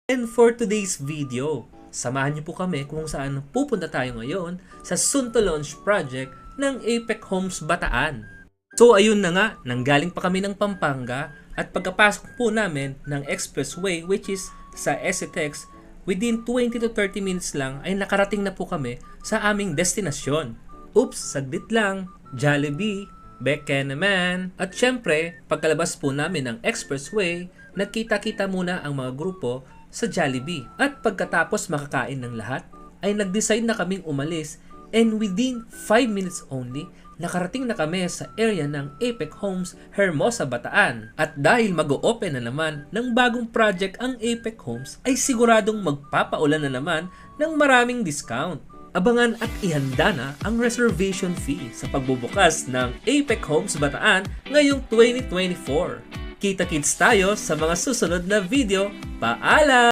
And for today's video, samahan niyo po kami kung saan pupunta tayo ngayon sa soon to launch project ng Apex Homes Bataan. So ayun na nga, nanggaling pa kami ng Pampanga at pagkapasok po namin ng expressway which is sa SCTEX, within 20 to 30 minutes lang ay nakarating na po kami sa aming destinasyon. Oops, saglit lang, Jollibee, Beke naman. At syempre, pagkalabas po namin ng expressway, nagkita-kita muna ang mga grupo sa Jollibee. At pagkatapos makakain ng lahat, ay nag-decide na kaming umalis and within 5 minutes only, nakarating na kami sa area ng Apex Homes Hermosa, Bataan. At dahil mag-o-open na naman ng bagong project ang Apex Homes, ay siguradong magpapaulan na naman ng maraming discount. Abangan at ihanda na ang reservation fee sa pagbubukas ng Apex Homes Bataan ngayong 2024. Kita-kits tayo sa mga susunod na video. Paalam!